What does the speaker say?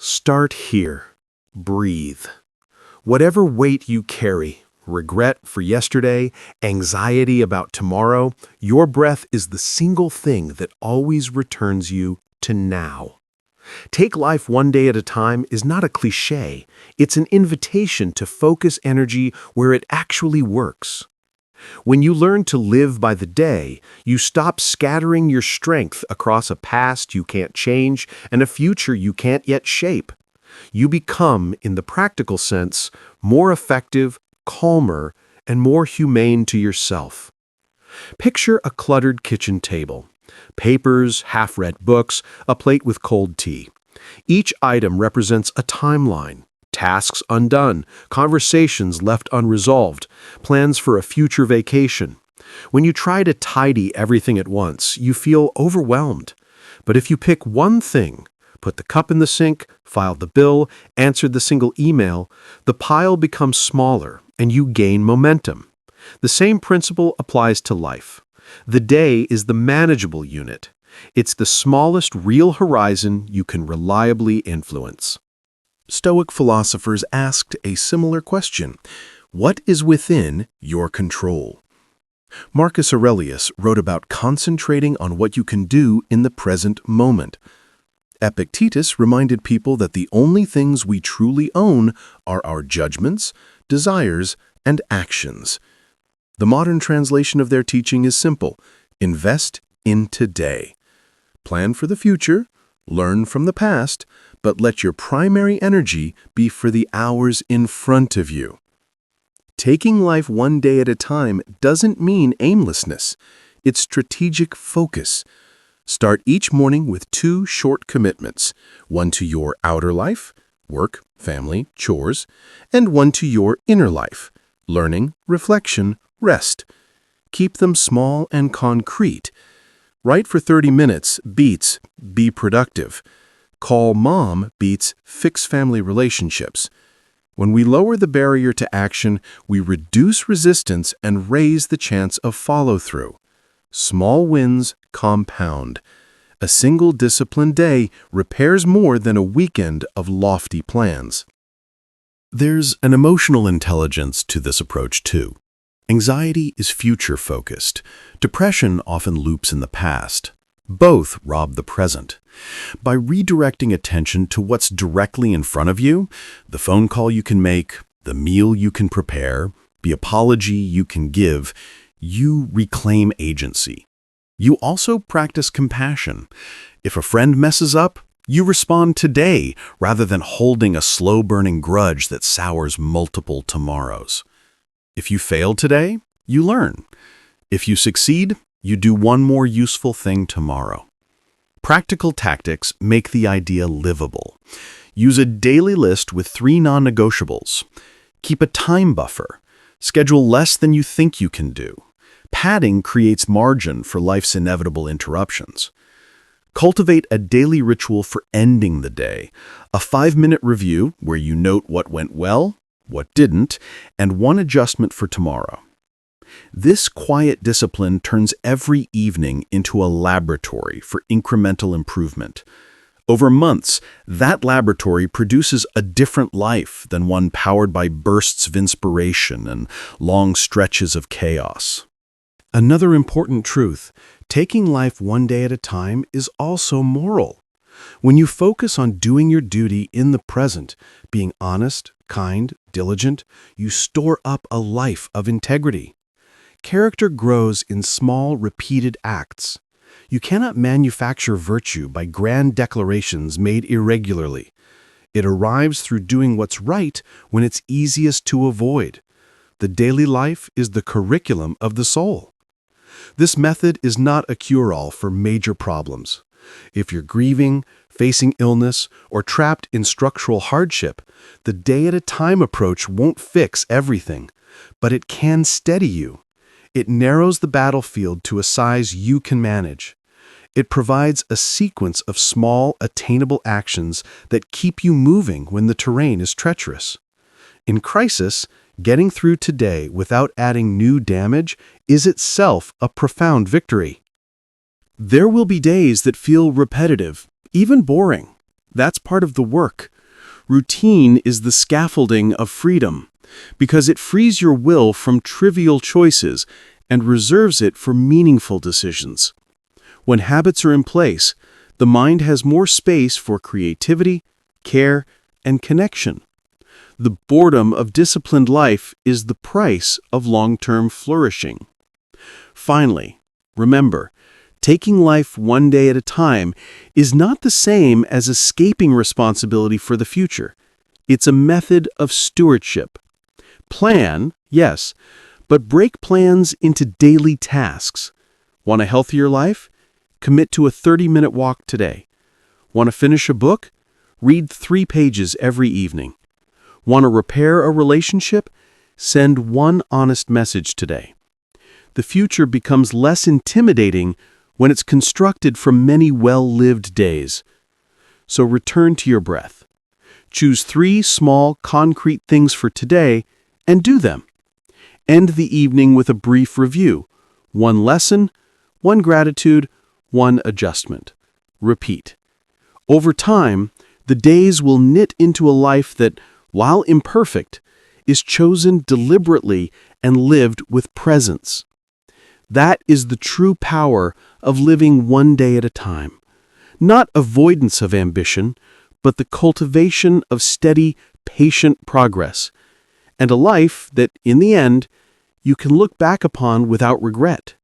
Start here. Breathe. Whatever weight you carry, regret for yesterday, anxiety about tomorrow, your breath is the single thing that always returns you to now. Take life one day at a time is not a cliché. It's an invitation to focus energy where it actually works. When you learn to live by the day, you stop scattering your strength across a past you can't change and a future you can't yet shape. You become, in the practical sense, more effective, calmer, and more humane to yourself. Picture a cluttered kitchen table. Papers, half-read books, a plate with cold tea. Each item represents a timeline. Tasks undone, conversations left unresolved, plans for a future vacation. When you try to tidy everything at once, you feel overwhelmed. But if you pick one thing, put the cup in the sink, filed the bill, answered the single email, the pile becomes smaller and you gain momentum. The same principle applies to life. The day is the manageable unit. It's the smallest real horizon you can reliably influence. Stoic philosophers asked a similar question: what is within your control? Marcus Aurelius wrote about concentrating on what you can do in the present moment. Epictetus reminded people that the only things we truly own are our judgments, desires, and actions. The modern translation of their teaching is simple: invest in today. Plan for the future, learn from the past, but let your primary energy be for the hours in front of you. Taking life one day at a time doesn't mean aimlessness. It's strategic focus. Start each morning with 2 short commitments, one to your outer life, work, family, chores, and one to your inner life, learning, reflection, rest. Keep them small and concrete. Write for 30 minutes beats be productive. Call mom beats fix family relationships. When we lower the barrier to action, we reduce resistance and raise the chance of follow-through. Small wins compound. A single disciplined day repairs more than a weekend of lofty plans. There's an emotional intelligence to this approach too. Anxiety is future-focused. Depression often loops in the past. Both rob the present. By redirecting attention to what's directly in front of you, the phone call you can make, the meal you can prepare, the apology you can give, you reclaim agency. You also practice compassion. If a friend messes up, you respond today rather than holding a slow-burning grudge that sours multiple tomorrows. If you fail today, you learn. If you succeed, you do one more useful thing tomorrow. Practical tactics make the idea livable. Use a daily list with 3 non-negotiables. Keep a time buffer. Schedule less than you think you can do. Padding creates margin for life's inevitable interruptions. Cultivate a daily ritual for ending the day. A 5-minute review where you note what went well, what didn't, and one adjustment for tomorrow. This quiet discipline turns every evening into a laboratory for incremental improvement. Over months, that laboratory produces a different life than one powered by bursts of inspiration and long stretches of chaos. Another important truth: taking life one day at a time is also moral. When you focus on doing your duty in the present, being honest, kind, diligent, you store up a life of integrity. Character grows in small, repeated acts. You cannot manufacture virtue by grand declarations made irregularly. It arrives through doing what's right when it's easiest to avoid. The daily life is the curriculum of the soul. This method is not a cure-all for major problems. If you're grieving, facing illness, or trapped in structural hardship, the day-at-a-time approach won't fix everything, but it can steady you. It narrows the battlefield to a size you can manage. It provides a sequence of small, attainable actions that keep you moving when the terrain is treacherous. In crisis, getting through today without adding new damage is itself a profound victory. There will be days that feel repetitive, even boring. That's part of the work. Routine is the scaffolding of freedom, because it frees your will from trivial choices and reserves it for meaningful decisions. When habits are in place, the mind has more space for creativity, care, and connection. The boredom of disciplined life is the price of long-term flourishing. Finally, remember, taking life one day at a time is not the same as escaping responsibility for the future. It's a method of stewardship. Plan, yes, but break plans into daily tasks. Want a healthier life? Commit to a 30-minute walk today. Want to finish a book? Read 3 pages every evening. Want to repair a relationship? Send one honest message today. The future becomes less intimidating when it's constructed from many well-lived days. So return to your breath. Choose 3 small, concrete things for today and do them. End the evening with a brief review. 1 lesson, 1 gratitude, 1 adjustment. Repeat. Over time, the days will knit into a life that, while imperfect, is chosen deliberately and lived with presence. That is the true power of living one day at a time. Not avoidance of ambition, but the cultivation of steady, patient progress, and a life that, in the end, you can look back upon without regret.